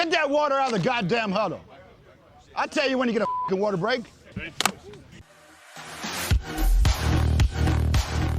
Get that water out of the goddamn huddle. I tell you when you get a fucking water break.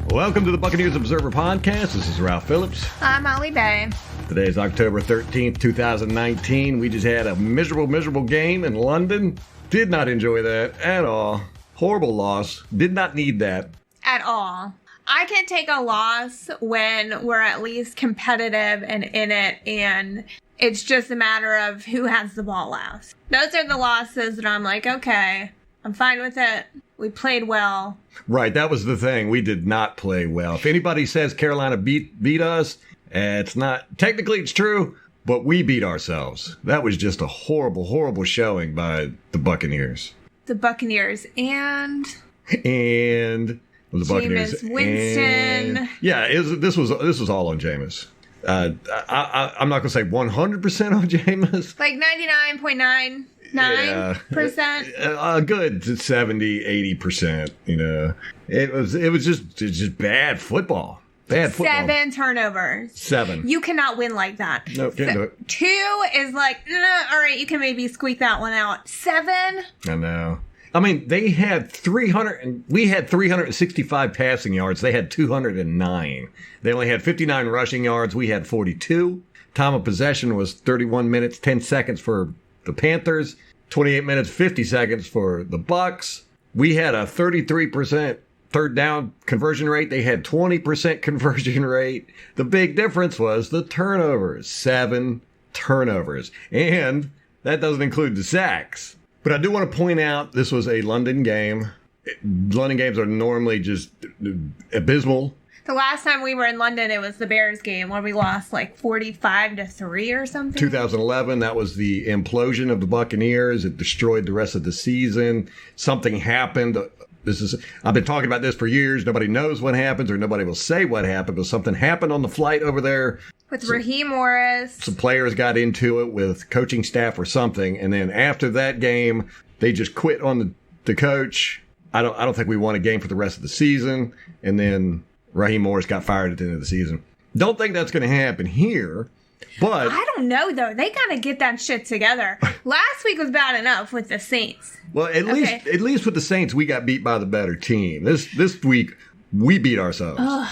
Welcome to the Buccaneers Observer Podcast. This is Ralph Phillips. I'm Molly Bay. Today is October 13th, 2019. We just had a miserable game in London. Did not enjoy that at all. Horrible loss. Did not need that. At all. I can take a loss when we're at least competitive and in it, and it's just a matter of who has the ball last. Those are the losses that I'm like, okay, I'm fine with it. We played well. Right, that was the thing. We did not play well. If anybody says Carolina beat us, it's not. Technically, it's true, but we beat ourselves. That was just a horrible showing by the Buccaneers. The Buccaneers and the Buccaneers. Jameis Winston. Yeah, this was all on Jameis. I'm not going to say 100% on Jameis. Like 99.99%. A good 70, 80%. You know, it was just bad football. Bad football. 7 turnovers. 7. You cannot win like that. No, can't do it. 2 is like, all right, you can maybe squeak that one out. 7? I know. I mean, they had 300, we had 365 passing yards. They had 209. They only had 59 rushing yards. We had 42. Time of possession was 31 minutes, 10 seconds for the Panthers, 28 minutes, 50 seconds for the Bucs. We had a 33% third down conversion rate. They had 20% conversion rate. The big difference was the turnovers, 7 turnovers. And that doesn't include the sacks. But I do want to point out this was a London game. London games are normally just abysmal. The last time we were in London, it was the Bears game where we lost like 45-3 or something. 2011, that was the implosion of the Buccaneers. It destroyed the rest of the season. Something happened. I've been talking about this for years. Nobody knows what happens, or nobody will say what happened, but something happened on the flight over there. With Raheem Morris. Some players got into it with coaching staff or something, and then after that game, they just quit on the coach. I don't think we won a game for the rest of the season, and then Raheem Morris got fired at the end of the season. Don't think that's going to happen here, but I don't know though. They gotta get that shit together. Last week was bad enough with the Saints. Well, at least with the Saints, we got beat by the better team. This week, we beat ourselves. Ugh.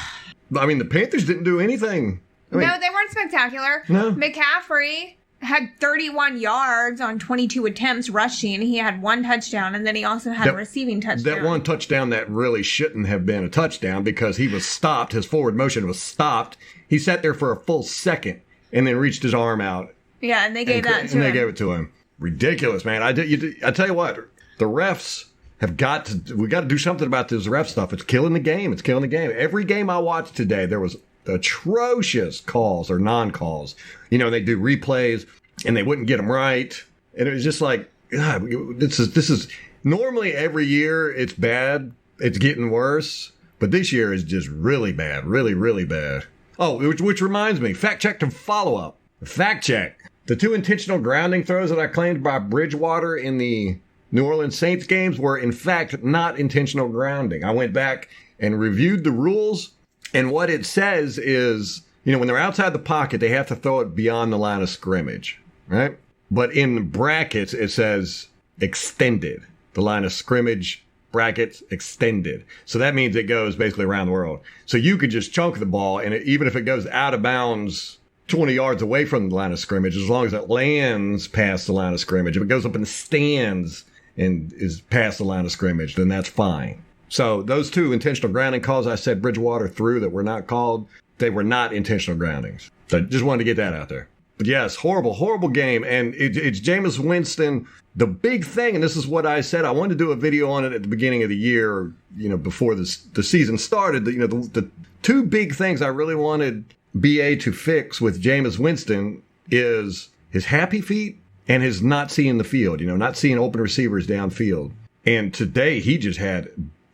I mean, the Panthers didn't do anything. No, they weren't spectacular. No. McCaffrey had 31 yards on 22 attempts rushing. He had 1 touchdown, and then he also had a receiving touchdown. That one touchdown that really shouldn't have been a touchdown because he was stopped. His forward motion was stopped. He sat there for a full second and then reached his arm out. Yeah, and they gave that to him. And they gave it to him. Ridiculous, man. I tell you what, the refs we got to do something about this ref stuff. It's killing the game. Every game I watched today, there was atrocious calls or non-calls. You know, they do replays and they wouldn't get them right. And it was just like, God, this is normally every year it's bad. It's getting worse. But this year is just really bad. Really bad. Oh, which reminds me, fact check to follow up. Fact check. The 2 intentional grounding throws that I claimed by Bridgewater in the New Orleans Saints games were in fact not intentional grounding. I went back and reviewed the rules. And what it says is, you know, when they're outside the pocket, they have to throw it beyond the line of scrimmage, right? But in brackets, it says extended. The line of scrimmage, brackets, extended. So that means it goes basically around the world. So you could just chunk the ball, and even if it goes out of bounds 20 yards away from the line of scrimmage, as long as it lands past the line of scrimmage, if it goes up in the stands and is past the line of scrimmage, then that's fine. So those 2 intentional grounding calls I said Bridgewater threw that were not called, they were not intentional groundings. So just wanted to get that out there. But yes, horrible game. And it's Jameis Winston. The big thing, and this is what I said, I wanted to do a video on it at the beginning of the year, you know, before the season started. The 2 big things I really wanted BA to fix with Jameis Winston is his happy feet and his not seeing the field, you know, not seeing open receivers downfield. And today he just had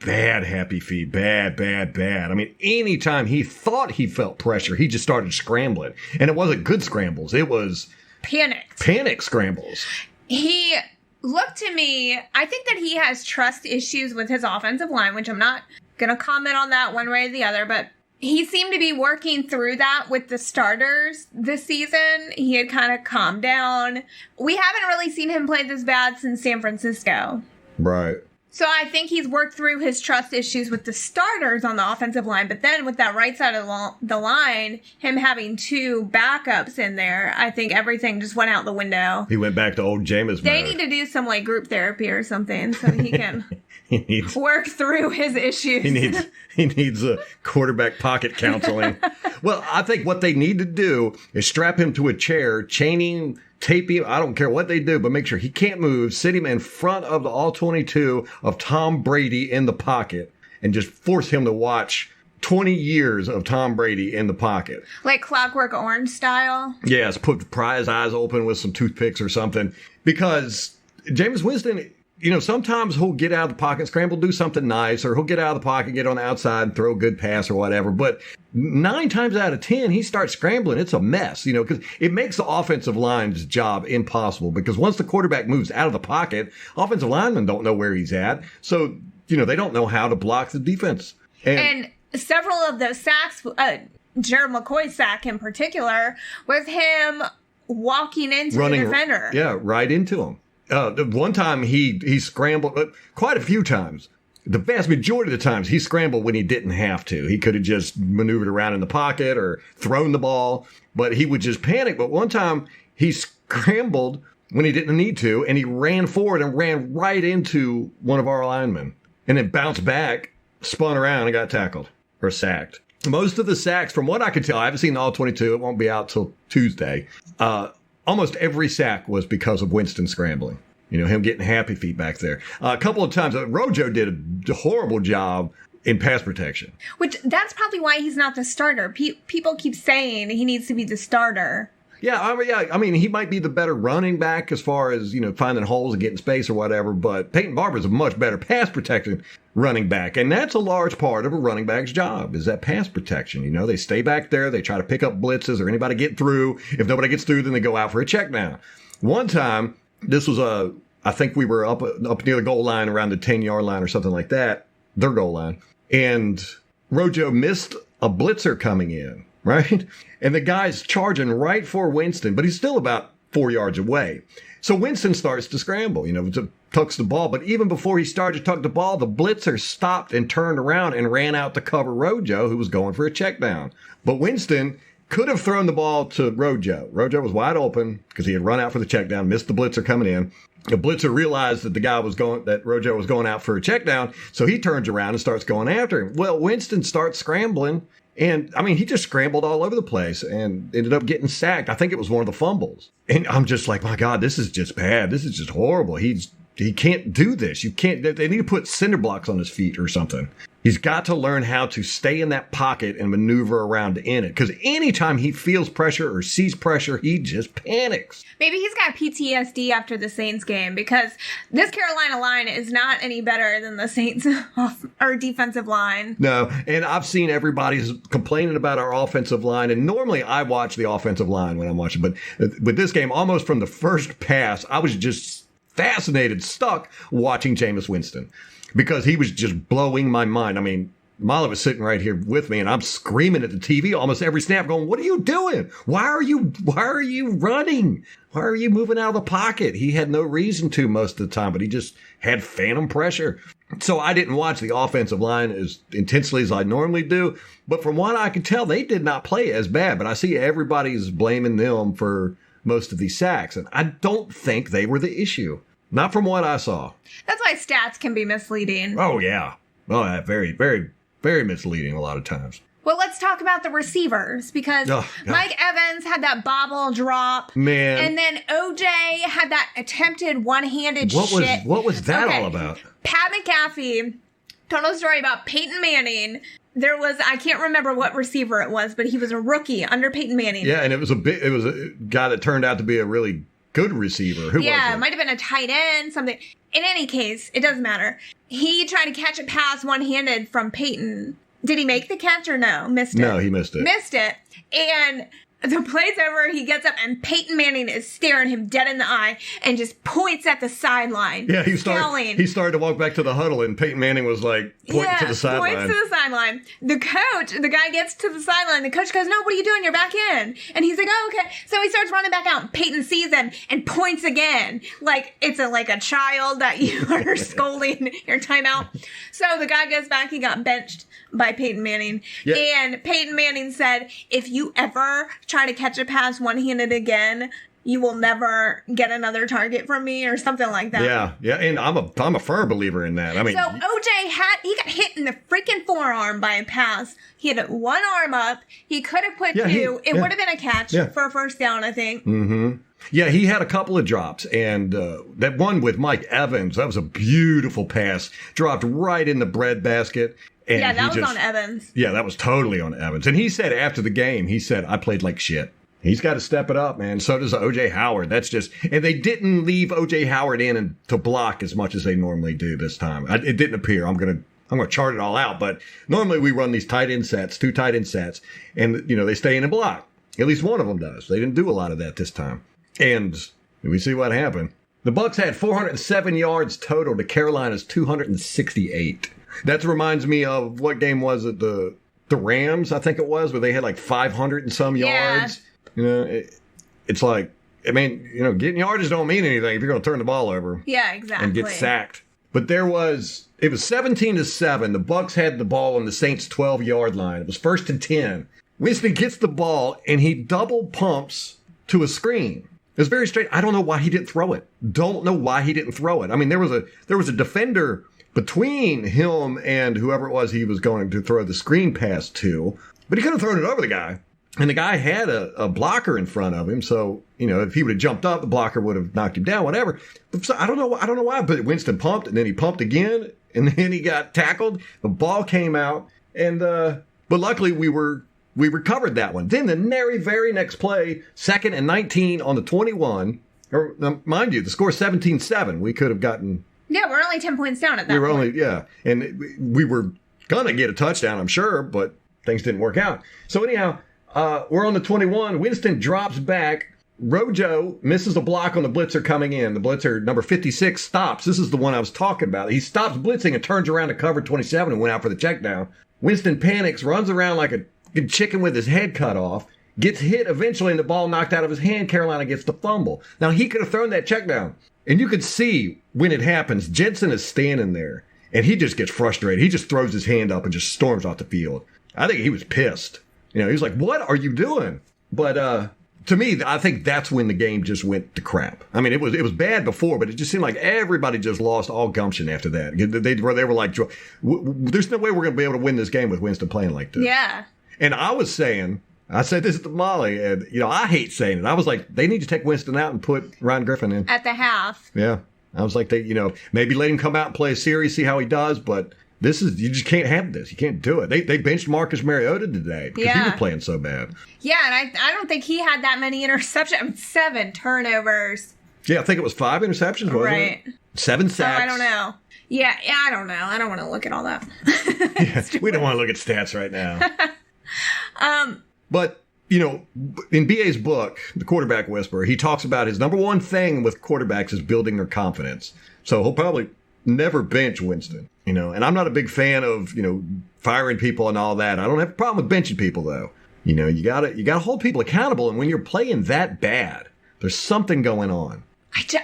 bad happy feet. Bad. I mean, anytime he thought he felt pressure, he just started scrambling. And it wasn't good scrambles. It was panic scrambles. He looked to me, I think that he has trust issues with his offensive line, which I'm not going to comment on that one way or the other, but he seemed to be working through that with the starters this season. He had kind of calmed down. We haven't really seen him play this bad since San Francisco. Right. So I think he's worked through his trust issues with the starters on the offensive line. But then with that right side of the line, him having 2 backups in there, I think everything just went out the window. He went back to old Jameis They mode. need to do some like group therapy or something so he can work through his issues. He needs a quarterback pocket counseling. Well, I think what they need to do is strap him to a chair, chaining, tape him. I don't care what they do, but make sure he can't move. Sit him in front of the all-22 of Tom Brady in the pocket and just force him to watch 20 years of Tom Brady in the pocket. Like Clockwork Orange style? Yes, pry his eyes open with some toothpicks or something. Because Jameis Winston, sometimes he'll get out of the pocket, scramble, do something nice, or he'll get out of the pocket, get on the outside, and throw a good pass or whatever. But 9 times out of 10, he starts scrambling. It's a mess, because it makes the offensive line's job impossible. Because once the quarterback moves out of the pocket, offensive linemen don't know where he's at. So, they don't know how to block the defense. And several of those sacks, Gerald McCoy's sack in particular, was him walking into the defender. Yeah, right into him. One time he scrambled, quite a few times. The vast majority of the times he scrambled when he didn't have to. He could have just maneuvered around in the pocket or thrown the ball, but he would just panic. But one time he scrambled when he didn't need to, and he ran forward and ran right into one of our linemen, and then bounced back, spun around, and got tackled or sacked. Most of the sacks, from what I could tell, I haven't seen all 22. It won't be out till Tuesday. Almost every sack was because of Winston scrambling. Him getting happy feet back there. A couple of times, Rojo did a horrible job in pass protection. Which, that's probably why he's not the starter. People keep saying he needs to be the starter. Yeah, I mean, he might be the better running back as far as, finding holes and getting space or whatever, but Peyton Barber's a much better pass protection running back. And that's a large part of a running back's job, is that pass protection. They stay back there, they try to pick up blitzes or anybody get through. If nobody gets through, then they go out for a check down. One time, this was I think we were up near the goal line around the 10-yard line or something like that, their goal line. And Rojo missed a blitzer coming in, right? And the guy's charging right for Winston, but he's still about 4 yards away. So Winston starts to scramble, tucks the ball. But even before he started to tuck the ball, the blitzer stopped and turned around and ran out to cover Rojo, who was going for a check down. But Winston could have thrown the ball to Rojo. Rojo was wide open because he had run out for the check down, missed the blitzer coming in. The blitzer realized that Rojo was going out for a check down, so he turns around and starts going after him. Well, Winston starts scrambling, and he just scrambled all over the place and ended up getting sacked. I think it was one of the fumbles. And I'm just like, my God, this is just bad. This is just horrible. He can't do this. They need to put cinder blocks on his feet or something. He's got to learn how to stay in that pocket and maneuver around in it. Because anytime he feels pressure or sees pressure, he just panics. Maybe he's got PTSD after the Saints game, because this Carolina line is not any better than the Saints or defensive line. No, and I've seen everybody's complaining about our offensive line. And normally I watch the offensive line when I'm watching. But with this game, almost from the first pass, I was just fascinated, stuck watching Jameis Winston. Because he was just blowing my mind. Mala was sitting right here with me, and I'm screaming at the TV almost every snap, going, "What are you doing? Why are you running? Why are you moving out of the pocket?" He had no reason to most of the time, but he just had phantom pressure. So I didn't watch the offensive line as intensely as I normally do. But from what I could tell, they did not play as bad. But I see everybody's blaming them for most of these sacks, and I don't think they were the issue. Not from what I saw. That's why stats can be misleading. Oh, yeah. Oh, very, very, very misleading a lot of times. Well, let's talk about the receivers, because Mike Evans had that bobble drop. Man. And then OJ had that attempted one-handed shit. What was that all about? Pat McAfee told a story about Peyton Manning. There was, I can't remember what receiver it was, but he was a rookie under Peyton Manning. Yeah, and it was a guy that turned out to be a really good receiver. Who was it? Yeah, it might have been a tight end, something. In any case, it doesn't matter. He tried to catch a pass one-handed from Peyton. Did he make the catch or no? Missed it. No, he missed it. Missed it. And the play's over, he gets up, and Peyton Manning is staring him dead in the eye and just points at the sideline. Yeah, he started to walk back to the huddle, and Peyton Manning was like pointing to the sideline. Points to the sideline. The guy gets to the sideline. The coach goes, "No, what are you doing? You're back in." And he's like, "Oh, okay." So he starts running back out. Peyton sees him and points again, like it's like a child that you are scolding your timeout. So the guy goes back. He got benched by Peyton Manning. Yeah. And Peyton Manning said, "If you ever try to catch a pass one-handed again, you will never get another target from me," or something like that. Yeah, and I'm a firm believer in that. I mean, so OJ he got hit in the freaking forearm by a pass. He had one arm up. He could have put two. It would have been a catch for a first down, I think. Mm-hmm. Yeah, he had a couple of drops, and that one with Mike Evans, that was a beautiful pass, dropped right in the breadbasket. And yeah, that was on Evans. Yeah, that was totally on Evans. And he said after the game, I played like shit. He's got to step it up, man. So does O.J. Howard. That's just, and they didn't leave O.J. Howard in to block as much as they normally do this time. It didn't appear. I'm gonna chart it all out, but normally we run these tight end sets, 2 tight end sets, and they stay in and block. At least one of them does. They didn't do a lot of that this time, and we see what happened. The Bucs had 407 yards total to Carolina's 268. That reminds me of what game was it? The Rams, I think it was, where they had like 500 and some yards. It's like, I mean, getting yardage don't mean anything if you're going to turn the ball over. Yeah, exactly. And get sacked. But it was 17-7. The Bucs had the ball on the Saints' 12-yard line. It was 1st and 10. Winston gets the ball, and he double pumps to a screen. It was very straight. I don't know why he didn't throw it. I mean, there was a defender between him and whoever it was he was going to throw the screen pass to, but he could have thrown it over the guy. And the guy had a blocker in front of him, so if he would have jumped up, the blocker would have knocked him down, whatever. So I don't know why, but Winston pumped, and then he pumped again, and then he got tackled. The ball came out, and but luckily we recovered that one. Then the very next play, 2nd and 19 on the 21, or mind you, the score 17-7. We could have gotten. Yeah, we're only 10 points down at that point. And we were going to get a touchdown, I'm sure, but things didn't work out. So anyhow, we're on the 21. Winston drops back. Rojo misses a block on the blitzer coming in. The blitzer, number 56, stops. This is the one I was talking about. He stops blitzing and turns around to cover 27 and went out for the check down. Winston panics, runs around like a chicken with his head cut off, gets hit eventually, and the ball knocked out of his hand. Carolina gets the fumble. Now, he could have thrown that check down. And you could see when it happens, Jensen is standing there, and he just gets frustrated. He just throws his hand up and just storms off the field. I think he was pissed. He was like, "What are you doing?" But to me, I think that's when the game just went to crap. I mean, it was bad before, but it just seemed like everybody just lost all gumption after that. They were like, "There's no way we're going to be able to win this game with Winston playing like this." Yeah. And I said this to Molly, and I hate saying it. I was like, they need to take Winston out and put Ryan Griffin in at the half. Yeah, I was like, maybe let him come out and play a series, see how he does. But you just can't have this. You can't do it. They benched Marcus Mariota today because he was playing so bad. Yeah, and I don't think he had that many interceptions. I mean, 7 turnovers. Yeah, I think it was 5 interceptions, wasn't it? 7 sacks. I don't know. Yeah, I don't know. I don't want to look at all that. We don't want to look at stats right now. But, in B.A.'s book, The Quarterback Whisperer, he talks about his number one thing with quarterbacks is building their confidence. So he'll probably never bench Winston, and I'm not a big fan of, firing people and all that. I don't have a problem with benching people, though. You gotta hold people accountable. And when you're playing that bad, there's something going on.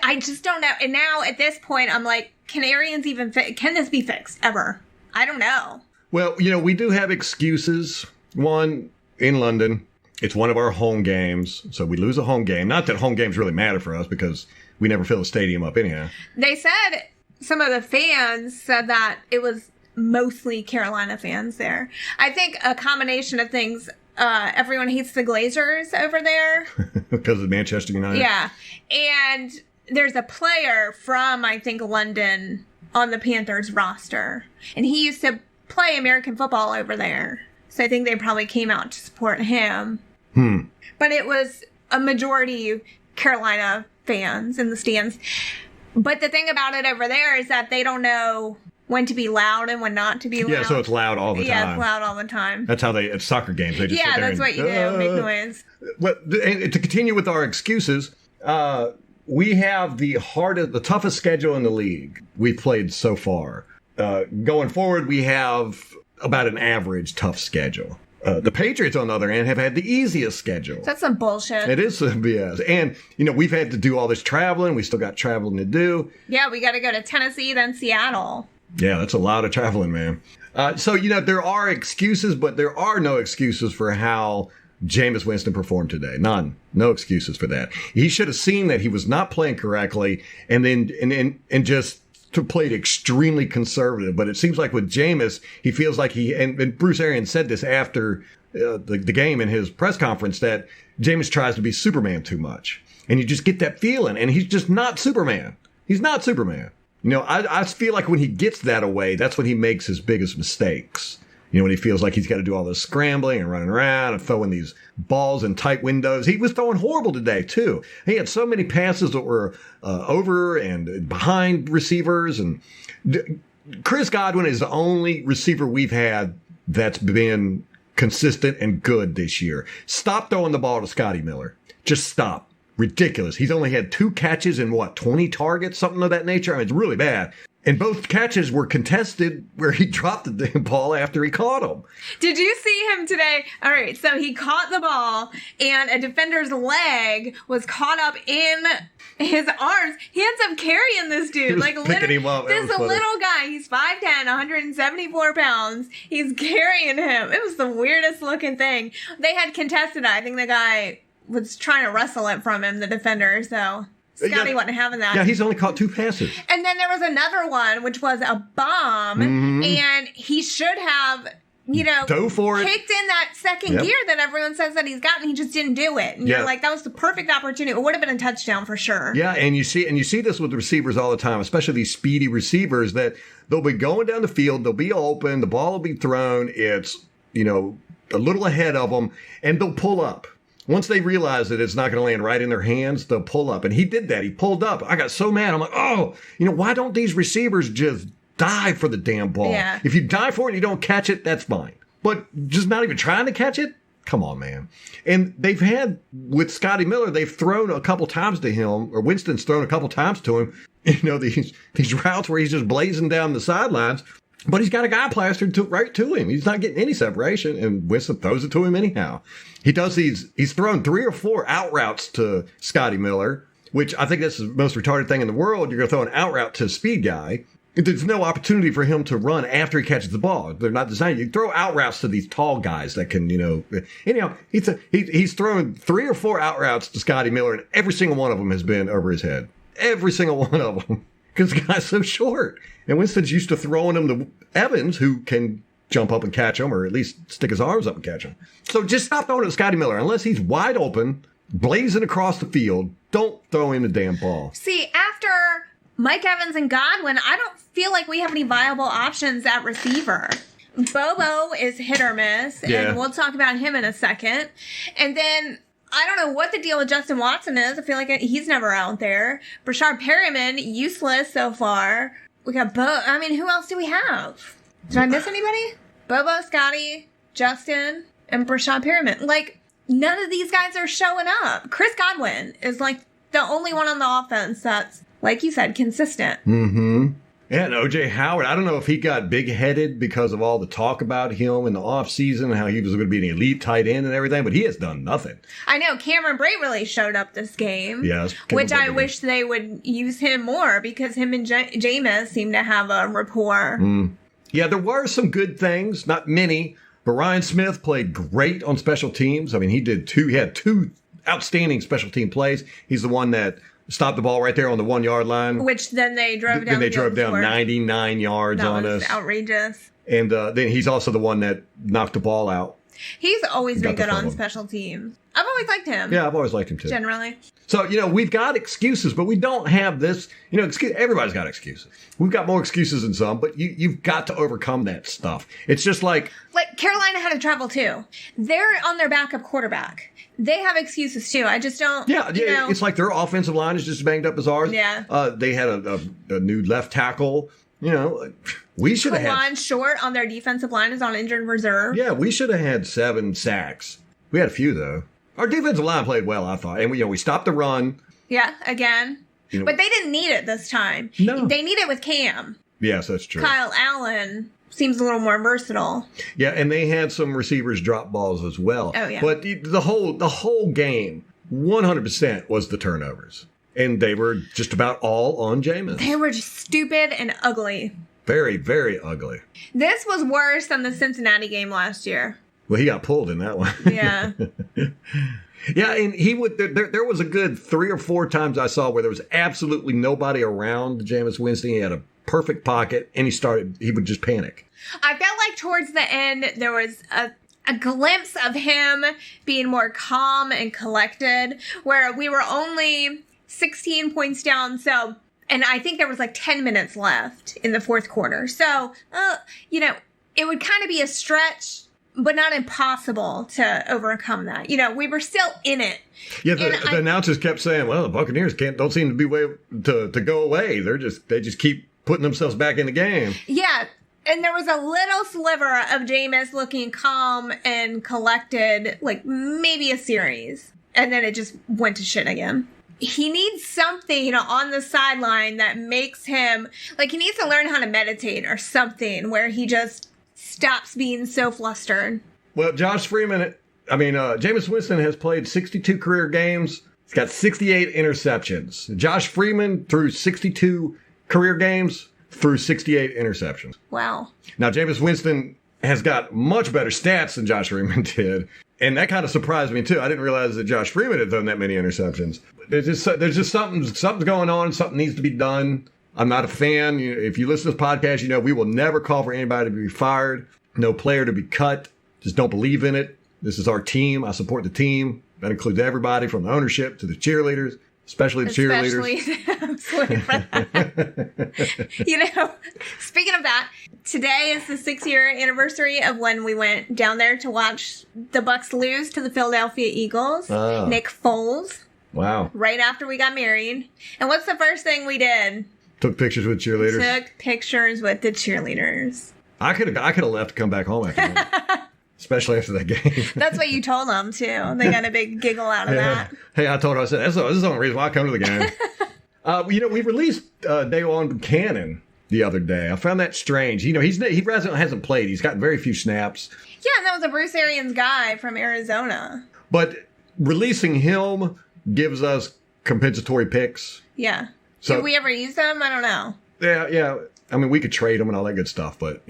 I just don't know. And now at this point, I'm like, can this be fixed ever? I don't know. Well, we do have excuses. One, in London, it's one of our home games, so we lose a home game. Not that home games really matter for us because we never fill the stadium up anyhow. They said, some of the fans said that it was mostly Carolina fans there. I think a combination of things. Everyone hates the Glazers over there. Because of Manchester United? Yeah. And there's a player from, I think, London on the Panthers roster. And he used to play American football over there. So I think they probably came out to support him. But it was a majority Carolina fans in the stands. But the thing about it over there is that they don't know when to be loud and when not to be loud. Yeah, so it's loud all the time. Yeah, it's loud all the time. That's how at soccer games, they just sit there that's what you do, make noise. And to continue with our excuses, we have the toughest schedule in the league we've played so far. Going forward, we have about an average tough schedule. The Patriots, on the other hand, have had the easiest schedule. That's some bullshit. It is some BS. And, we've had to do all this traveling. We still got traveling to do. Yeah, we got to go to Tennessee, then Seattle. Yeah, that's a lot of traveling, man. So, there are excuses, but there are no excuses for how Jameis Winston performed today. None. No excuses for that. He should have seen that he was not playing correctly and just played extremely conservative. But it seems like with Jameis, he feels like and Bruce Arians said this after the game in his press conference, that Jameis tries to be Superman too much. And you just get that feeling. And he's just not Superman. He's not Superman. I feel like when he gets that away, that's when he makes his biggest mistakes. When he feels like he's got to do all this scrambling and running around and throwing these balls in tight windows. He was throwing horrible today, too. He had so many passes that were over and behind receivers. And Chris Godwin is the only receiver we've had that's been consistent and good this year. Stop throwing the ball to Scotty Miller. Just stop. Ridiculous. He's only had 2 catches and 20 targets, something of that nature. I mean, it's really bad. And both catches were contested where he dropped the damn ball after he caught him. Did you see him today? All right, so he caught the ball and a defender's leg was caught up in his arms. He ends up carrying this dude. He was picking him up. This little guy, he's 5'10", 174 pounds. He's carrying him. It was the weirdest looking thing. They had contested it. I think the guy was trying to wrestle it from him, the defender, so Scotty wasn't having that. Yeah, he's only caught 2 passes. And then there was another one, which was a bomb, and he should have, dove for it, kicked in that second gear that everyone says that he's gotten. He just didn't do it. And you're like, that was the perfect opportunity. It would have been a touchdown for sure. Yeah, and you see this with receivers all the time, especially these speedy receivers, that they'll be going down the field, they'll be open, the ball will be thrown, it's, a little ahead of them, and they'll pull up. Once they realize that it's not going to land right in their hands, they'll pull up. And he did that. He pulled up. I got so mad. I'm like, why don't these receivers just dive for the damn ball? Yeah. If you dive for it and you don't catch it, that's fine. But just not even trying to catch it? Come on, man. And they've had, with Scotty Miller, they've thrown a couple times to him, or Winston's thrown a couple times to him, these routes where he's just blazing down the sidelines. But he's got a guy plastered right to him. He's not getting any separation, and Winston throws it to him anyhow. He's thrown 3 or 4 out routes to Scotty Miller, which I think that's the most retarded thing in the world. You're going to throw an out route to a speed guy. There's no opportunity for him to run after he catches the ball. They're not designed. You throw out routes to these tall guys that can, anyhow, he's thrown 3 or 4 out routes to Scotty Miller, and every single one of them has been over his head. Every single one of them. Because the guy's so short. And Winston's used to throwing him to Evans, who can jump up and catch him, or at least stick his arms up and catch him. So just stop throwing it to Scotty Miller. Unless he's wide open, blazing across the field, don't throw him the damn ball. See, after Mike Evans and Godwin, I don't feel like we have any viable options at receiver. Bobo is hit or miss, and we'll talk about him in a second. And then I don't know what the deal with Justin Watson is. I feel like he's never out there. Brashard Perriman, useless so far. We got who else do we have? Did I miss anybody? Bobo, Scotty, Justin, and Brashard Perriman. Like, none of these guys are showing up. Chris Godwin is like the only one on the offense that's, like you said, consistent. Mm-hmm. Yeah, and O.J. Howard, I don't know if he got big-headed because of all the talk about him in the offseason, how he was going to be an elite tight end and everything, but he has done nothing. I know. Cameron Brate really showed up this game. Yes. Which I wish they would use him more because him and Jameis seem to have a rapport. Yeah, there were some good things, not many, but Ryan Smith played great on special teams. I mean, he had 2 outstanding special team plays. He's the one that stopped the ball right there on the 1 yard line. Which then they drove down. Then they drove down 99 yards on us. That was outrageous. And then he's also the one that knocked the ball out. He's always been good on special teams. I've always liked him. Yeah, I've always liked him too. Generally. So, we've got excuses, but we don't have this, everybody's got excuses. We've got more excuses than some, but you've got to overcome that stuff. It's just like Carolina had to travel too. They're on their backup quarterback. They have excuses too. I just don't. Yeah, it's like their offensive line is just as banged up as ours. Yeah. They had a new left tackle We should have had... Kawan Short on their defensive line is on injured reserve. Yeah, we should have had 7 sacks. We had a few, though. Our defensive line played well, I thought. And, we stopped the run. Yeah, again. But they didn't need it this time. No. They need it with Cam. Yes, that's true. Kyle Allen seems a little more versatile. Yeah, and they had some receivers drop balls as well. Oh, yeah. But the whole game, 100% was the turnovers. And they were just about all on Jameis. They were just stupid and ugly. Very, very ugly. This was worse than the Cincinnati game last year. Well, he got pulled in that one. Yeah. Yeah, and he would. There was a good 3 or 4 times I saw where there was absolutely nobody around Jameis Winston. He had a perfect pocket, and he would just panic. I felt like towards the end there was a glimpse of him being more calm and collected, where we were only 16 points down. And I think there was like 10 minutes left in the fourth quarter. So, it would kind of be a stretch, but not impossible to overcome that. We were still in it. Yeah, the announcers kept saying, "Well, the Buccaneers don't seem to be way to go away. They just keep putting themselves back in the game." Yeah, and there was a little sliver of Jameis looking calm and collected, like maybe a series, and then it just went to shit again. He needs something on the sideline that makes him he needs to learn how to meditate or something where he just stops being so flustered. Well, Jameis Winston has played 62 career games. He's got 68 interceptions. Josh Freeman threw 62 career games, threw 68 interceptions. Wow. Now, Jameis Winston has got much better stats than Josh Freeman did. And that kind of surprised me, too. I didn't realize that Josh Freeman had done that many interceptions. There's just something's going on. Something needs to be done. I'm not a fan. If you listen to this podcast, we will never call for anybody to be fired. No player to be cut. Just don't believe in it. This is our team. I support the team. That includes everybody from the ownership to the cheerleaders, especially the cheerleaders. Speaking of that, today is the 6-year anniversary of when we went down there to watch the Bucs lose to the Philadelphia Eagles. Oh. Nick Foles. Wow. Right after we got married. And what's the first thing we did? Took pictures with cheerleaders. Took pictures with the cheerleaders. I could have left to come back home after that. Especially after that game. That's what you told them, too. They got a big giggle out of that. Hey, I told her, I said, this is the only reason why I come to the game. We released Dayon Buchanan the other day. I found that strange. He hasn't played. He's gotten very few snaps. Yeah, and that was a Bruce Arians guy from Arizona. But releasing him gives us compensatory picks. Yeah. So, did we ever use them? I don't know. Yeah. I mean, we could trade them and all that good stuff, but,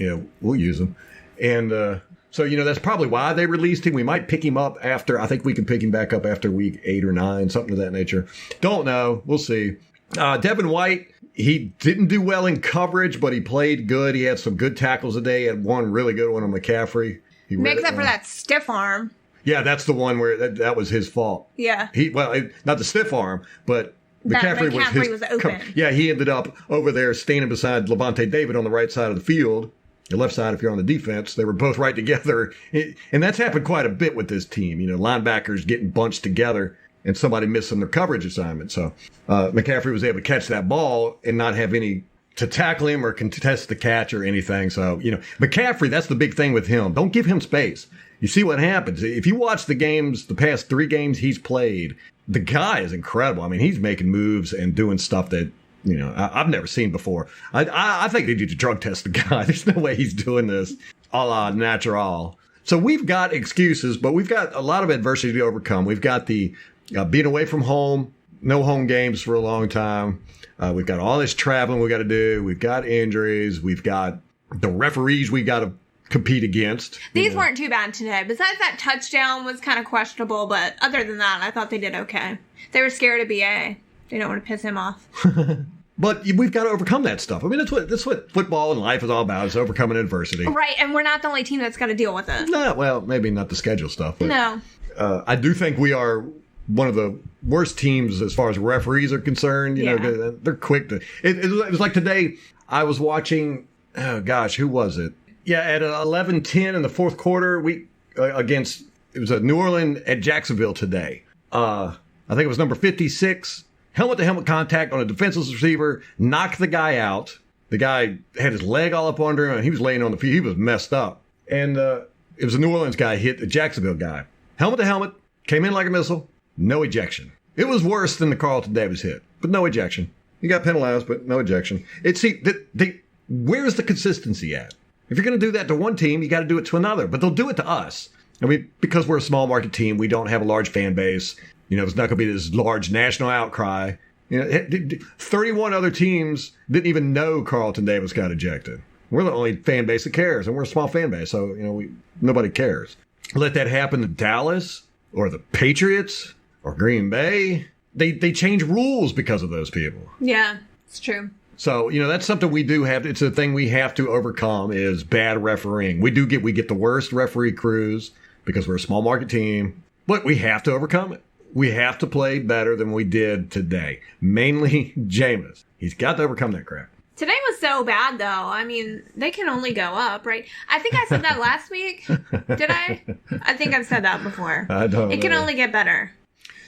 we'll use them. And so, that's probably why they released him. We might pick him up after. I think we can pick him back up after week 8 or 9, something of that nature. Don't know. We'll see. Devin White, he didn't do well in coverage, but he played good. He had some good tackles today. He had one really good one on McCaffrey. Makes up for that stiff arm. Yeah, that's the one where that was his fault. Yeah. Not the stiff arm, but McCaffrey was open. Yeah, he ended up over there standing beside Levante David on the right side of the field. The left side, if you're on the defense, they were both right together. And that's happened quite a bit with this team. Linebackers getting bunched together and somebody missing their coverage assignment. So McCaffrey was able to catch that ball and not have any to tackle him or contest the catch or anything. So, McCaffrey, that's the big thing with him. Don't give him space. You see what happens. If you watch the past 3 games he's played, the guy is incredible. I mean, he's making moves and doing stuff that, I've never seen before. I think they need to drug test the guy. There's no way he's doing this a la natural. So we've got excuses, but we've got a lot of adversity to overcome. We've got the being away from home, no home games for a long time. We've got all this traveling we got to do. We've got injuries. We've got the referees we got to compete against. These weren't too bad today. Besides that touchdown was kind of questionable, but other than that, I thought they did okay. They were scared of BA. They don't want to piss him off. But we've got to overcome that stuff. I mean, that's what football and life is all about, is overcoming adversity. Right, and we're not the only team that's got to deal with it. No, well, maybe not the schedule stuff. But, no. I do think we are one of the worst teams as far as referees are concerned. They're quick to... It was like today, I was watching... Oh, gosh, who was it? Yeah, at 11:10 in the fourth quarter, it was a New Orleans at Jacksonville today. I think it was number 56. Helmet-to-helmet contact on a defenseless receiver, knocked the guy out. The guy had his leg all up under him, and he was laying on the field. He was messed up. And it was a New Orleans guy hit the Jacksonville guy. Helmet to helmet, came in like a missile, no ejection. It was worse than the Carlton Davis hit, but no ejection. He got penalized, but no ejection. Where's the consistency at? If you're going to do that to one team, you got to do it to another. But they'll do it to us. I mean, because we're a small market team, we don't have a large fan base. There's not going to be this large national outcry. 31 other teams didn't even know Carlton Davis got ejected. We're the only fan base that cares, and we're a small fan base, so nobody cares. Let that happen to Dallas or the Patriots or Green Bay. They change rules because of those people. Yeah, it's true. So, that's something we do have. It's a thing we have to overcome is bad refereeing. We get the worst referee crews because we're a small market team, but we have to overcome it. We have to play better than we did today. Mainly Jameis. He's got to overcome that crap. Today was so bad, though. I mean, they can only go up, right? I think I said that last week. Did I? I think I've said that before. I don't know. It can only get better.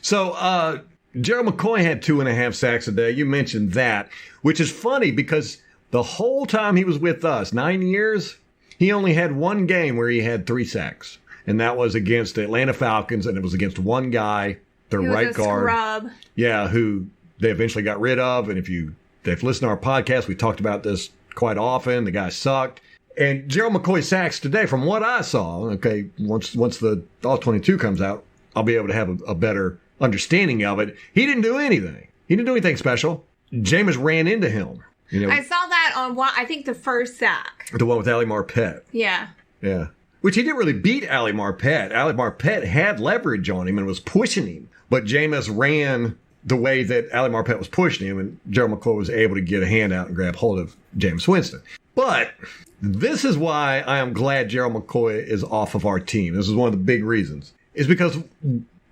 So, Gerald McCoy had 2.5 sacks a day. You mentioned that, which is funny because the whole time he was with us, 9 years, he only had one game where he had 3 sacks. And that was against the Atlanta Falcons, and it was against one guy, their right guard. Scrub. Yeah, who they eventually got rid of. And if they've listened to our podcast, we talked about this quite often. The guy sucked. And Gerald McCoy sacks today, from what I saw, okay, once the All-22 comes out, I'll be able to have a better understanding of it. He didn't do anything. He didn't do anything special. Jameis ran into him. I saw that on I think the first sack. The one with Ali Marpet. Yeah. Yeah. Which he didn't really beat Ali Marpet. Ali Marpet had leverage on him and was pushing him. But Jameis ran the way that Ali Marpet was pushing him, and Gerald McCoy was able to get a hand out and grab hold of Jameis Winston. But this is why I am glad Gerald McCoy is off of our team. This is one of the big reasons. Is because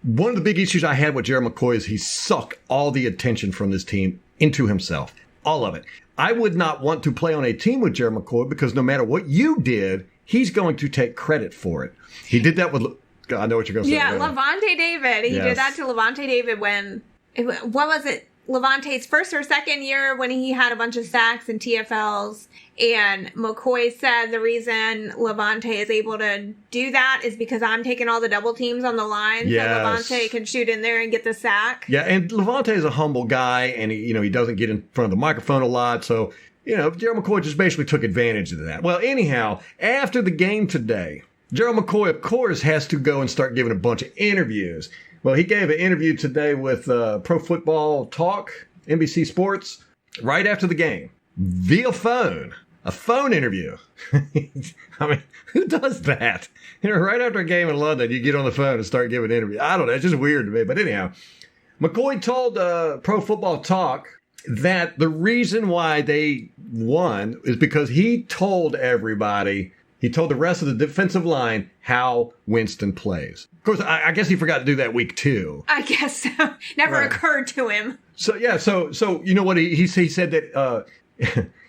one of the big issues I had with Gerald McCoy is he sucked all the attention from this team into himself. All of it. I would not want to play on a team with Gerald McCoy because no matter what you did, he's going to take credit for it. He did that with, I know what you're going to say. Yeah, Levante David. He did that to Levante David what was it? Levante's first or second year when he had a bunch of sacks and TFLs. And McCoy said the reason Levante is able to do that is because I'm taking all the double teams on the line. Yes. So Levante can shoot in there and get the sack. Yeah, and Levante is a humble guy, and he doesn't get in front of the microphone a lot. So, Gerald McCoy just basically took advantage of that. Well, anyhow, after the game today, Gerald McCoy, of course, has to go and start giving a bunch of interviews. Well, he gave an interview today with Pro Football Talk, NBC Sports, right after the game, via phone. A phone interview. I mean, who does that? Right after a game in London, you get on the phone and start giving an interview. I don't know. It's just weird to me. But anyhow, McCoy told Pro Football Talk that the reason why they won is because he told everybody, he told the rest of the defensive line how Winston plays. Of course, I guess he forgot to do that week 2. I guess so. Never occurred to him. So, yeah. So you know what? He said that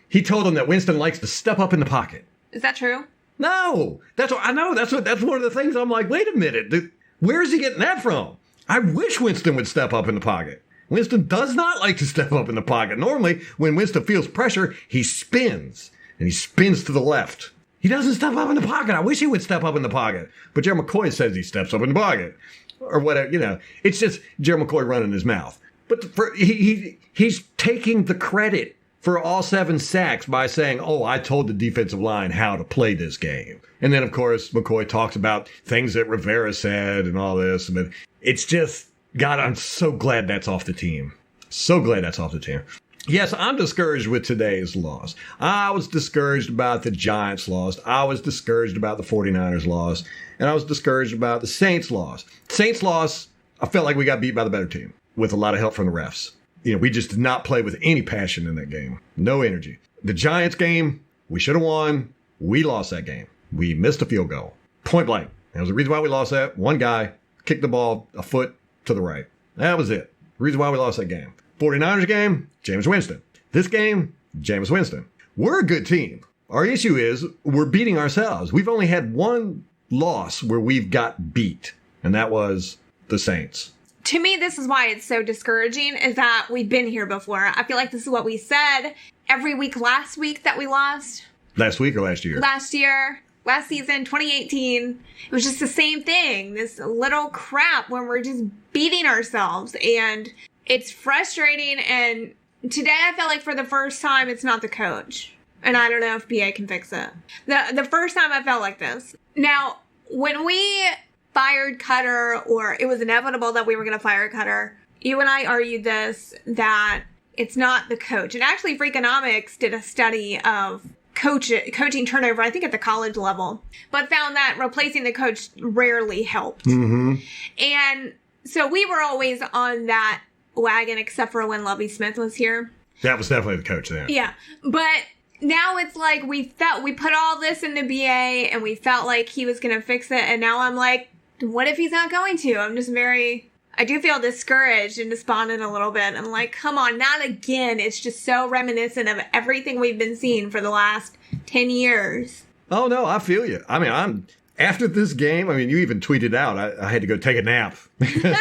he told him that Winston likes to step up in the pocket. Is that true? No. That's what I know. That's one of the things I'm like, wait a minute. Dude, where is he getting that from? I wish Winston would step up in the pocket. Winston does not like to step up in the pocket. Normally, when Winston feels pressure, he spins. And he spins to the left. He doesn't step up in the pocket. I wish he would step up in the pocket. But Gerald McCoy says he steps up in the pocket. Or whatever, It's just Gerald McCoy running his mouth. But he's taking the credit for all 7 sacks by saying, I told the defensive line how to play this game. And then, of course, McCoy talks about things that Rivera said and all this. But it's just, God, I'm so glad that's off the team. So glad that's off the team. Yes, I'm discouraged with today's loss. I was discouraged about the Giants' loss. I was discouraged about the 49ers' loss. And I was discouraged about the Saints' loss. Saints' loss, I felt like we got beat by the better team with a lot of help from the refs. We just did not play with any passion in that game. No energy. The Giants game, we should have won. We lost that game. We missed a field goal. Point blank. That was the reason why we lost that. One guy kicked the ball a foot to the right. That was it. The reason why we lost that game. 49ers game, Jameis Winston. This game, Jameis Winston. We're a good team. Our issue is we're beating ourselves. We've only had one loss where we've got beat, and that was the Saints. To me, this is why it's so discouraging, is that we've been here before. I feel like this is what we said, every week last week that we lost. Last week or last year? Last year. Last season, 2018, it was just the same thing. This little crap when we're just beating ourselves. And it's frustrating. And today I felt like for the first time, it's not the coach. And I don't know if BA can fix it. The first time I felt like this. Now, when we fired Cutter, or it was inevitable that we were going to fire Cutter, you and I argued this, that it's not the coach. And actually, Freakonomics did a study of coaching turnover, I think at the college level, but found that replacing the coach rarely helped. Mm-hmm. And so we were always on that wagon, except for when Lovie Smith was here. That was definitely the coach then. Yeah. But now it's like we put all this into BA and we felt like he was going to fix it. And now I'm like, what if he's not going to? I do feel discouraged and despondent a little bit. I'm like, come on, not again. It's just so reminiscent of everything we've been seeing for the last 10 years. Oh, no, I feel you. I mean, after this game, you even tweeted out, I had to go take a nap because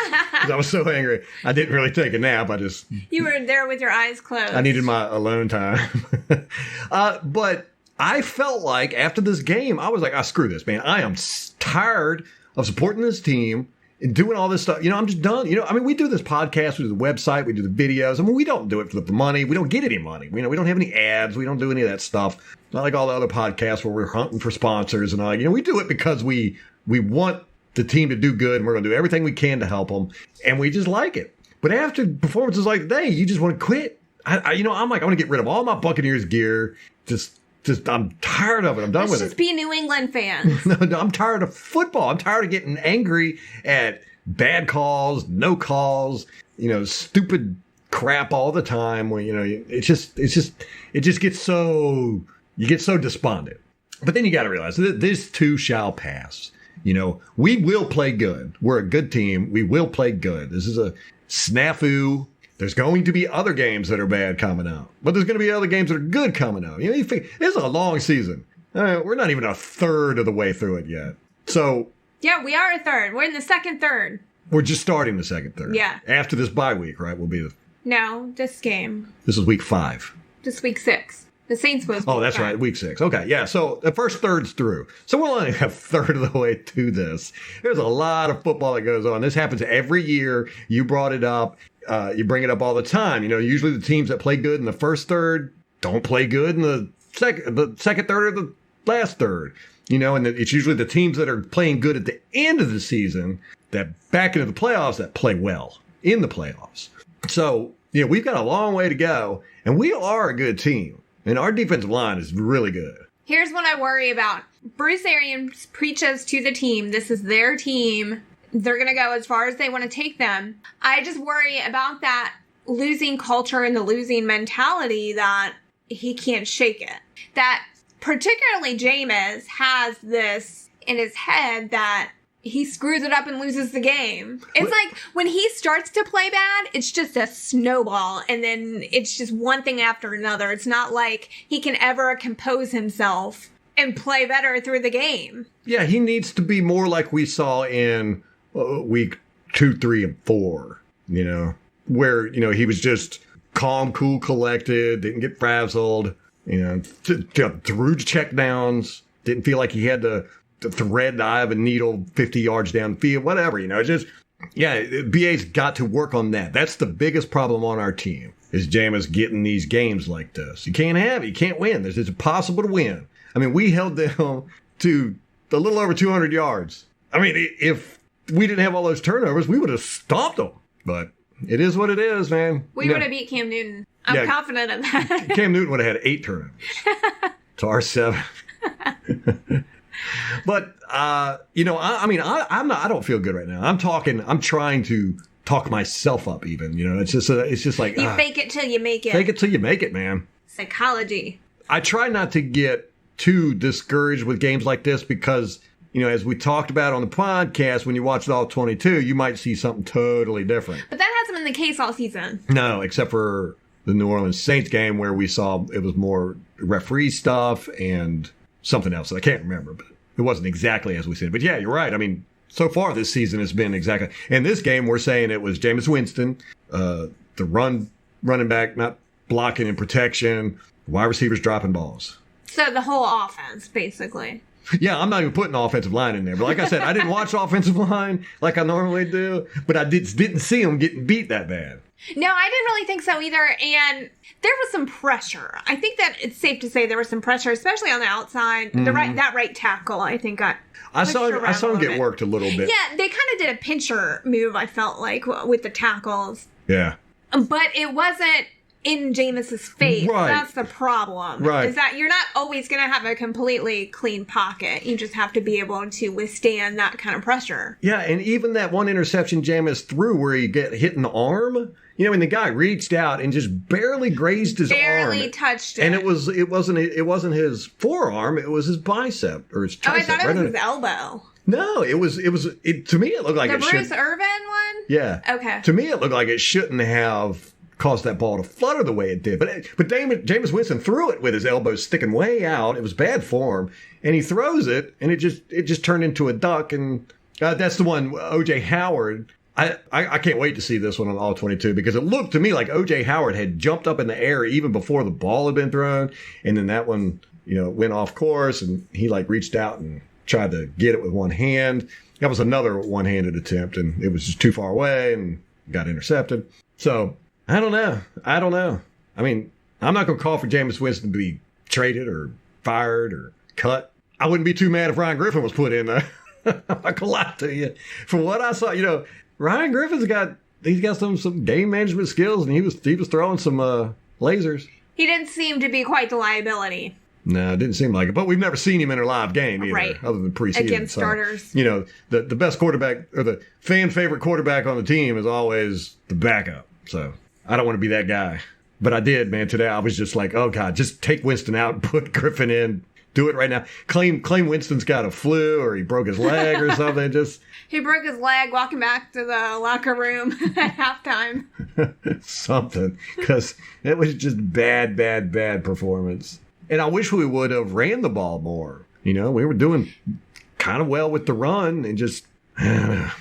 I was so angry. I didn't really take a nap. You were there with your eyes closed. I needed my alone time. But I felt like after this game, I was like, screw this, man. I am tired of supporting this team and doing all this stuff. I'm just done. We do this podcast, we do the website, we do the videos. We don't do it for the money. We don't get any money. We don't have any ads. We don't do any of that stuff. Not like all the other podcasts where we're hunting for sponsors and all. We do it because we want the team to do good, and we're going to do everything we can to help them, and we just like it. But after performances like today, you just want to quit. I'm like, I want to get rid of all my Buccaneers gear. Just I'm tired of it. I'm done with it. Let's just be New England fans. No, I'm tired of football. I'm tired of getting angry at bad calls, no calls, stupid crap all the time. When it just gets so, you get so despondent. But then you got to realize that this too shall pass. We will play good. We're a good team. We will play good. This is a snafu. There's going to be other games that are bad coming out, but there's going to be other games that are good coming out. This is a long season. We're not even a third of the way through it yet. So yeah, we are a third. We're in the second third. We're just starting the second third. Yeah. After this bye week, right? Will be No, this game. This is week 5. This week 6. The Saints was. Oh, that's right. Week 6. Okay. Yeah. So the first third's through. So we'll only have a third of the way to this. There's a lot of football that goes on. This happens every year. You brought it up. You bring it up all the time. Usually the teams that play good in the first third don't play good in the second third or the last third. And it's usually the teams that are playing good at the end of the season that back into the playoffs that play well in the playoffs. So, we've got a long way to go, and we are a good team, and our defensive line is really good. Here's what I worry about. Bruce Arians preaches to the team, this is their team. They're going to go as far as they want to take them. I just worry about that losing culture and the losing mentality that he can't shake it. That particularly Jameis has this in his head that he screws it up and loses the game. It's like when he starts to play bad, it's just a snowball, and then it's just one thing after another. It's not like he can ever compose himself and play better through the game. Yeah, he needs to be more like we saw in week 2, 3, and 4, where, he was just calm, cool, collected, didn't get frazzled, threw check downs, didn't feel like he had to thread the eye of a needle 50 yards down the field, whatever, BA's got to work on that. That's the biggest problem on our team, is Jameis getting these games like this. You can't have it. You can't win. It's impossible to win. We held them to a little over 200 yards. If we didn't have all those turnovers, we would have stomped them. But it is what it is, man. We would have beat Cam Newton. I'm confident of that. Cam Newton would have had 8 turnovers to our 7. But, I don't feel good right now. I'm trying to talk myself up even, it's just like. You fake it till you make it. Fake it till you make it, man. Psychology. I try not to get too discouraged with games like this because, as we talked about on the podcast, when you watch it all 22, you might see something totally different. But that hasn't been the case all season. No, except for the New Orleans Saints game where we saw it was more referee stuff and something else that I can't remember, but it wasn't exactly as we said. But yeah, you're right. So far this season has been exactly. In this game, we're saying it was Jameis Winston, the running back, not blocking and protection, wide receivers dropping balls. So the whole offense, basically. Yeah, I'm not even putting offensive line in there. But like I said, I didn't watch offensive line like I normally do, but I didn't see them getting beat that bad. No, I didn't really think so either. And there was some pressure. I think that it's safe to say there was some pressure, especially on the outside. That right tackle, I think, I saw him get worked a little bit. Yeah, they kind of did a pincher move, I felt like, with the tackles. Yeah. But it wasn't in Jameis's face. Right. That's the problem. Right. Is that you're not always going to have a completely clean pocket. You just have to be able to withstand that kind of pressure. Yeah, and even that one interception Jameis threw where he get hit in the arm, and the guy reached out and just barely grazed his arm. Barely touched it. And it wasn't his forearm, it was his bicep or his tricep. I thought it was his elbow. No, to me it looked like the it Bruce should. Irvin one? Yeah. Okay. To me it looked like it shouldn't have caused that ball to flutter the way it did. But Jameis Winston threw it with his elbows sticking way out. It was bad form. And he throws it, and it just turned into a duck. And that's the one, O.J. Howard. I can't wait to see this one on All 22 because it looked to me like O.J. Howard had jumped up in the air even before the ball had been thrown. And then that one, went off course, and he reached out and tried to get it with one hand. That was another one-handed attempt, and it was just too far away and got intercepted. So I don't know. I mean, I'm not going to call for Jameis Winston to be traded or fired or cut. I wouldn't be too mad if Ryan Griffin was put in there. I'm not going to lie to you. From what I saw, Ryan Griffin's got some game management skills, and he was throwing some lasers. He didn't seem to be quite the liability. No, it didn't seem like it. But we've never seen him in a live game either, right, other than preseason. Against starters. The best quarterback or the fan favorite quarterback on the team is always the backup. So I don't want to be that guy. But I did, man. Today I was just like, oh, God, just take Winston out and put Griffin in. Do it right now. Claim Winston's got a flu or he broke his leg or something. He broke his leg walking back to the locker room at halftime. Something. Because it was just bad performance. And I wish we would have ran the ball more. We were doing kind of well with the run and just... Yeah,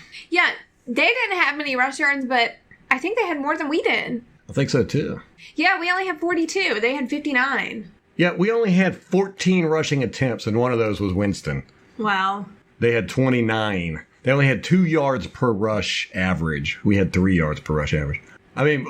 they didn't have many rush yards, but I think they had more than we did. I think so, too. Yeah, we only had 42. They had 59. Yeah, we only had 14 rushing attempts, and one of those was Winston. Wow. They had 29. They only had 2 yards per rush average. We had 3 yards per rush average. I mean,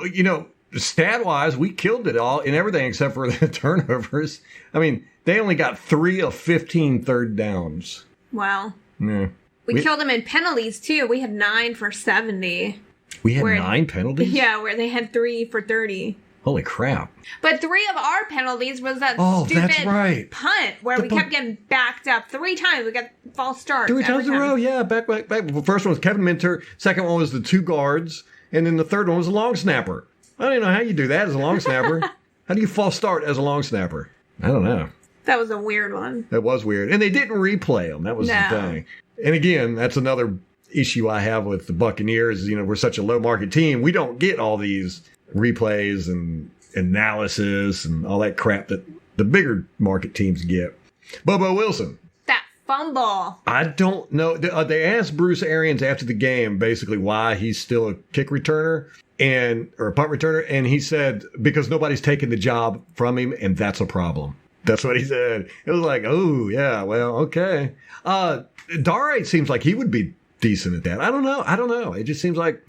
stat-wise, we killed it all in everything except for the turnovers. I mean, they only got 3 of 15 third downs. Wow. Yeah. We killed them in penalties, too. We had 9 for 70. We had 9 penalties? Yeah, where they had 3 for 30. Holy crap. But 3 of our penalties was that stupid that's right. punt where we kept getting backed up 3 times. We got false starts. 3 times in a row, yeah. Back. The first one was Kevin Minter. Second one was the 2 guards. And then the third one was a long snapper. I don't even know how you do that as a long snapper. How do you false start as a long snapper? I don't know. That was a weird one. That was weird. And they didn't replay them. That was the thing. And again, that's another issue I have with the Buccaneers. We're such a low market team. We don't get all these replays and analysis and all that crap that the bigger market teams get. Bobo Wilson. That fumble. I don't know. They asked Bruce Arians after the game basically why he's still a kick returner or a punt returner. And he said, because nobody's taken the job from him, and that's a problem. That's what he said. It was like, oh, yeah, well, okay. Dare seems like he would be decent at that. I don't know. It just seems like...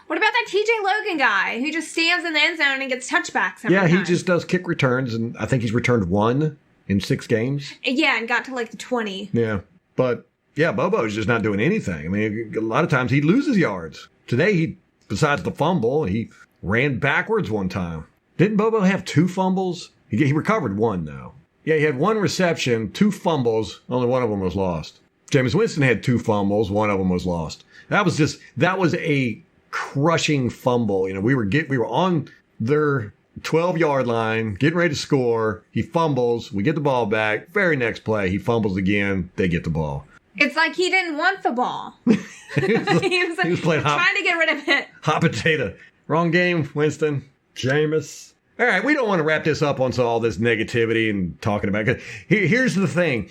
What about that TJ Logan guy who just stands in the end zone and gets touchbacks every time? He just does kick returns, and I think he's returned 1 in 6 games. Yeah, and got to the 20. Yeah. But, yeah, Bobo's just not doing anything. I mean, a lot of times he loses yards. Today, besides the fumble, he ran backwards one time. Didn't Bobo have 2 fumbles? He recovered 1, though. Yeah, he had 1 reception, 2 fumbles, only one of them was lost. Jameis Winston had 2 fumbles, 1 of them was lost. That was a crushing fumble. We were on their 12-yard line, getting ready to score. He fumbles. We get the ball back. Very next play, he fumbles again. They get the ball. It's like he didn't want the ball. he was playing trying to get rid of it. Hot potato. Wrong game, Winston. Jameis. All right, we don't want to wrap this up on all this negativity and talking about it. Here's the thing.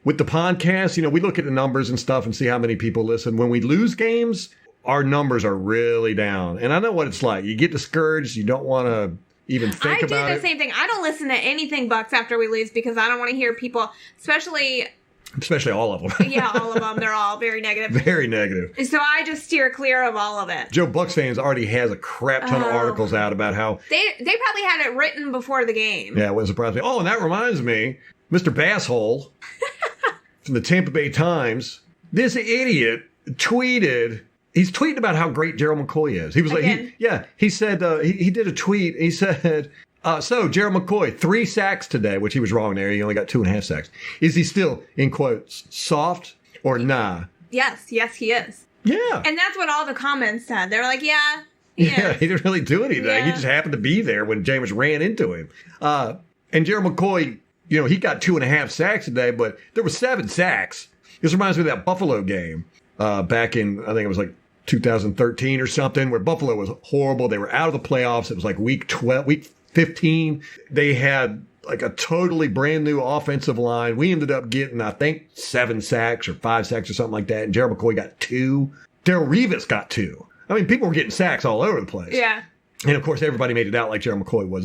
With the podcast, we look at the numbers and stuff and see how many people listen. When we lose games, our numbers are really down. And I know what it's like. You get discouraged. You don't want to even think about it. I do the same thing. I don't listen to anything Bucs after we lose because I don't want to hear people, especially all of them. Yeah, all of them. They're all very negative. Very negative. So I just steer clear of all of it. Joe Bucs fans already has a crap ton of articles out about how... They probably had it written before the game. Yeah, it wouldn't surprise me. Oh, and that reminds me, Mr. Basshole from the Tampa Bay Times, this idiot tweeted... He's tweeting about how great Gerald McCoy is. He was like, he said, he did a tweet. He said, so Gerald McCoy, 3 sacks today, which he was wrong there. He only got 2.5 sacks. Is he still, in quotes, soft or nah? Yes, he is. Yeah. And that's what all the comments said. They were like, yeah. He didn't really do anything. Yeah. He just happened to be there when Jameis ran into him. And Gerald McCoy, he got 2.5 sacks today, but there were 7 sacks. This reminds me of that Buffalo game back in, I think it was like 2013 or something, where Buffalo was horrible. They were out of the playoffs. It was like week 15. They had like a totally brand new offensive line. We ended up getting, I think, 7 sacks or 5 sacks or something like that. And Gerald McCoy got 2. Darrelle Revis got 2. I mean, people were getting sacks all over the place. Yeah. And of course, everybody made it out like Gerald McCoy was.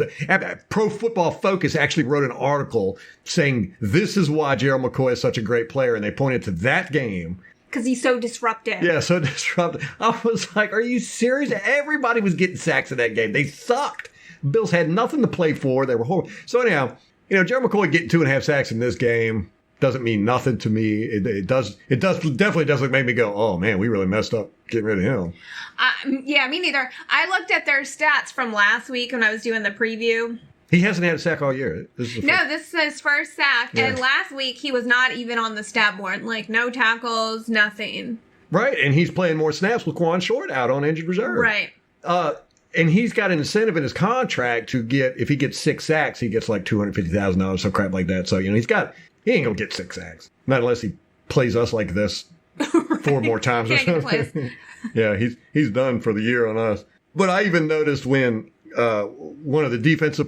Pro Football Focus actually wrote an article saying this is why Gerald McCoy is such a great player. And they pointed to that game. Because he's so disruptive. Yeah, so disruptive. I was like, are you serious? Everybody was getting sacks in that game. They sucked. Bills had nothing to play for. They were horrible. So anyhow, Gerald McCoy getting 2.5 sacks in this game doesn't mean nothing to me. It definitely doesn't make me go, oh man, we really messed up getting rid of him. Yeah, me neither. I looked at their stats from last week when I was doing the preview. He hasn't had a sack all year. This is his first sack. Yeah. And last week, he was not even on the stat board. Like, no tackles, nothing. Right, and he's playing more snaps with Quan Short out on injured reserve. Right. And he's got an incentive in his contract to get, if he gets 6 sacks, he gets like $250,000, some crap like that. So, he ain't going to get 6 sacks. Not unless he plays us like this 4 more times or something. Yeah, he's done for the year on us. But I even noticed when... one of the offensive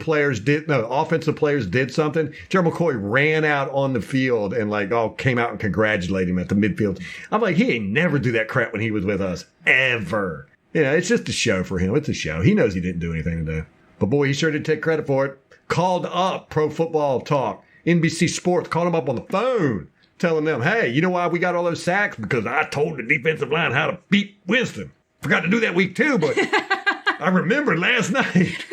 players did something. Gerald McCoy ran out on the field and came out and congratulated him at the midfield. I'm like, he ain't never do that crap when he was with us ever. It's just a show for him. It's a show. He knows he didn't do anything today. But boy, he sure did take credit for it. Called up Pro Football Talk. NBC Sports called him up on the phone, telling them, hey, you know why we got all those sacks? Because I told the defensive line how to beat Winston. Forgot to do that week too, but I remember last night.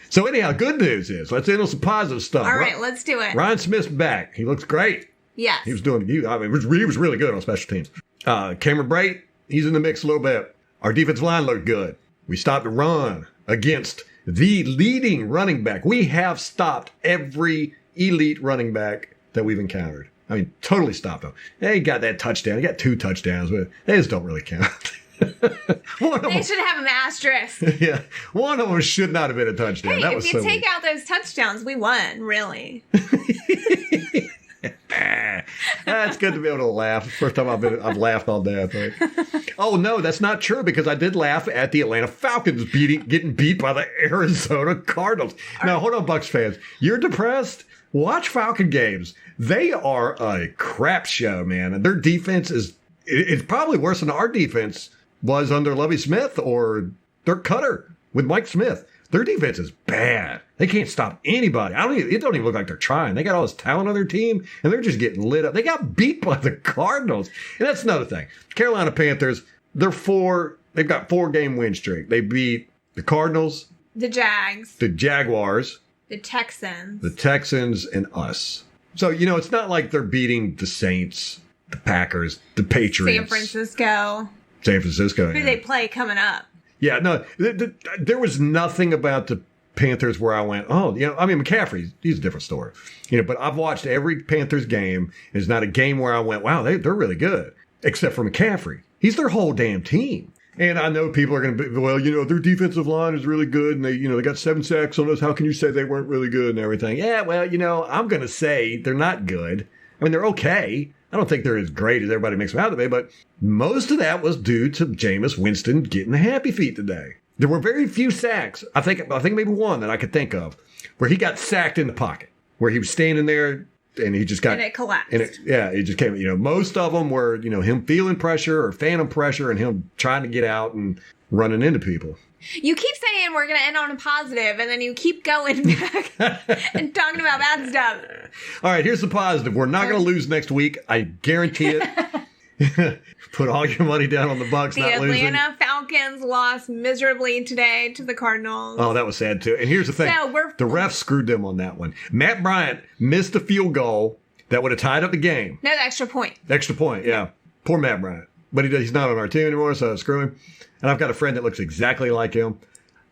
So anyhow, good news is, let's end on some positive stuff. All right, let's do it. Ryan Smith's back. He looks great. Yes. He was doing, he was really good on special teams. Cameron Brate, he's in the mix a little bit. Our defensive line looked good. We stopped the run against the leading running back. We have stopped every elite running back that we've encountered. I mean, totally stopped them. He got that touchdown. He got 2 touchdowns, but they just don't really count. They should have an asterisk. Yeah, one of them should not have been a touchdown. Hey, that was if you so take out those touchdowns, we won, really. It's good to be able to laugh. First time I've laughed all day, I think. Oh, no, that's not true, because I did laugh at the Atlanta Falcons getting beat by the Arizona Cardinals. Now, hold on, Bucs fans. You're depressed? Watch Falcon games. They are a crap show, man. And their defense it's probably worse than our defense was under Lovie Smith or Dirk Cutter with Mike Smith. Their defense is bad. They can't stop anybody. It don't even look like they're trying. They got all this talent on their team, and they're just getting lit up. They got beat by the Cardinals. And that's another thing. Carolina Panthers, they've got 4-game win streak. They beat the Cardinals, the Jags, the Jaguars, the Texans, and us. So, it's not like they're beating the Saints, the Packers, the Patriots. San Francisco. Who they play coming up. Yeah, no, there was nothing about the Panthers where I went, McCaffrey, he's a different story. But I've watched every Panthers game. It's not a game where I went, wow, they're really good. Except for McCaffrey. He's their whole damn team. And I know people are going to be, well, their defensive line is really good, and they got 7 sacks on us. How can you say they weren't really good and everything? Yeah, well, I'm going to say they're not good. I mean, they're okay. I don't think they're as great as everybody makes them out to be, but most of that was due to Jameis Winston getting the happy feet today. There were very few sacks. I think maybe one that I could think of where he got sacked in the pocket, where he was standing there and he just got... And it collapsed. It just came, most of them were, him feeling pressure or phantom pressure and him trying to get out and running into people. You keep saying we're going to end on a positive, and then you keep going back and talking about bad stuff. All right, here's the positive. We're not going to lose next week. I guarantee it. Put all your money down on the Bucs The not losing. Atlanta Falcons lost miserably today to the Cardinals. Oh, that was sad, too. And here's the thing. The refs screwed them on that one. Matt Bryant missed a field goal that would have tied up the game. No, the extra point. Extra point, yeah. Poor Matt Bryant. But he's not on our team anymore, so screw him. And I've got a friend that looks exactly like him.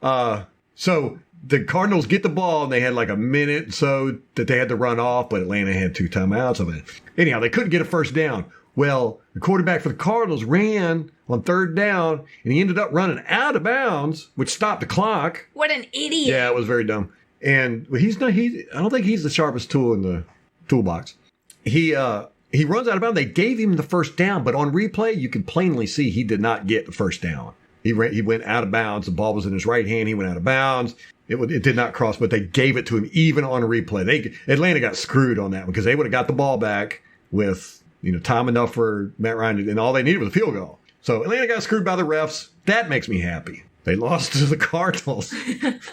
So the Cardinals get the ball, and they had like a minute so that they had to run off, but Atlanta had 2 timeouts. Anyhow, they couldn't get a first down. Well, the quarterback for the Cardinals ran on 3rd down, and he ended up running out of bounds, which stopped the clock. What an idiot. Yeah, it was very dumb. And I don't think he's the sharpest tool in the toolbox. He runs out of bounds. They gave him the first down, but on replay, you can plainly see he did not get the first down. He went out of bounds. The ball was in his right hand. He went out of bounds. It did not cross, but they gave it to him even on replay. Atlanta got screwed on that one because they would have got the ball back with time enough for Matt Ryan, and all they needed was a field goal. So Atlanta got screwed by the refs. That makes me happy. They lost to the Cardinals.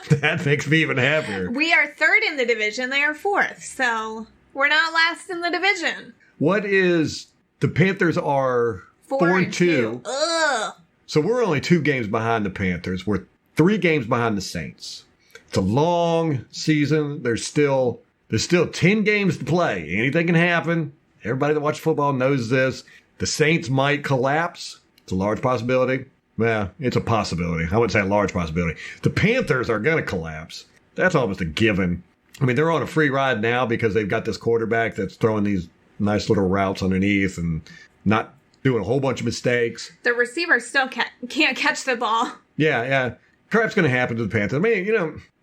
That makes me even happier. We are 3rd in the division. They are 4th. So we're not last in the division. What is the Panthers are 4-2. Ugh. So we're only 2 games behind the Panthers. We're 3 games behind the Saints. It's a long season. There's still 10 games to play. Anything can happen. Everybody that watches football knows this. The Saints might collapse. It's a large possibility. Well, it's a possibility. I wouldn't say a large possibility. The Panthers are going to collapse. That's almost a given. I mean, they're on a free ride now because they've got this quarterback that's throwing these nice little routes underneath and not doing a whole bunch of mistakes. The receivers still can't catch the ball. Yeah. Crap's going to happen to the Panthers. I mean,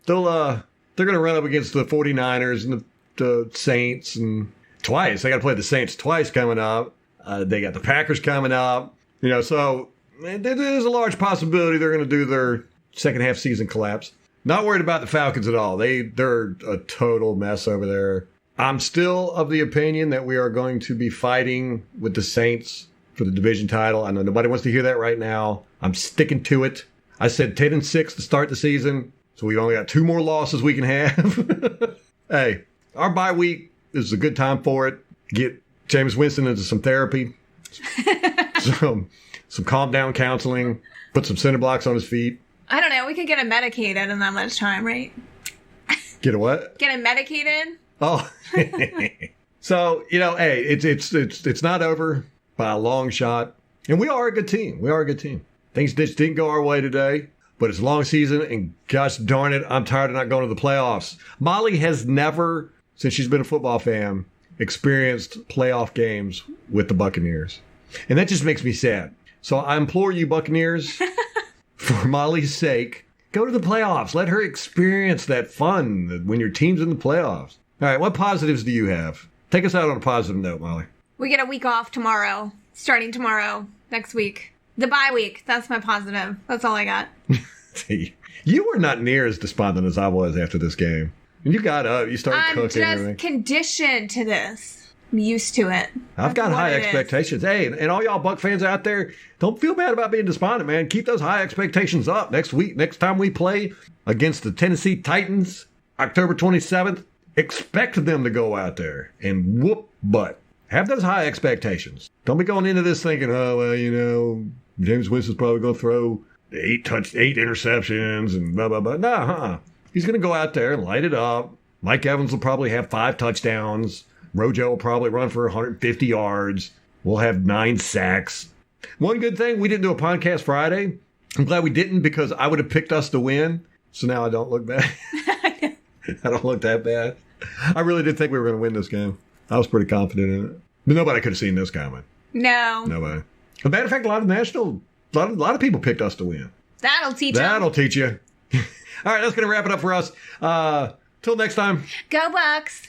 they're going to run up against the 49ers and the Saints and twice. They got to play the Saints twice coming up. They got the Packers coming up. So there's a large possibility they're going to do their second half season collapse. Not worried about the Falcons at all. They're a total mess over there. I'm still of the opinion that we are going to be fighting with the Saints for the division title. I know nobody wants to hear that right now. I'm sticking to it. I said 10-6 to start the season, so we only got 2 more losses we can have. Hey, our bye week is a good time for it. Get Jameis Winston into some therapy, some calm down counseling, put some cinder blocks on his feet. I don't know. We could get him medicated in that much time, right? Get a what? Get him medicated. Oh, so hey, it's not over by a long shot, and we are a good team. Things just didn't go our way today, but it's a long season, and gosh darn it, I'm tired of not going to the playoffs. Molly has never, since she's been a football fan, experienced playoff games with the Buccaneers, and that just makes me sad. So I implore you, Buccaneers, for Molly's sake, go to the playoffs. Let her experience that fun when your team's in the playoffs. All right, what positives do you have? Take us out on a positive note, Molly. We get a week off tomorrow, starting tomorrow, next week. The bye week. That's my positive. That's all I got. You were not near as despondent as I was after this game. You got up, you started cooking. I'm just conditioned to this. I'm used to it. I've got high expectations. Hey, and all y'all Buck fans out there, don't feel bad about being despondent, man. Keep those high expectations up. Next time we play against the Tennessee Titans, October 27th, expect them to go out there and whoop butt. Have those high expectations. Don't be going into this thinking, Jameis Winston's probably going to throw 8 interceptions and blah, blah, blah. No, He's going to go out there and light it up. Mike Evans will probably have 5 touchdowns. Rojo will probably run for 150 yards. We'll have 9 sacks. One good thing, we didn't do a podcast Friday. I'm glad we didn't because I would have picked us to win. So now I don't look bad. I don't look that bad. I really did think we were going to win this game. I was pretty confident in it. But nobody could have seen this coming. No. Nobody. As a matter of fact, a lot of people picked us to win. That'll teach you. All right, that's going to wrap it up for us. Till next time. Go Bucs.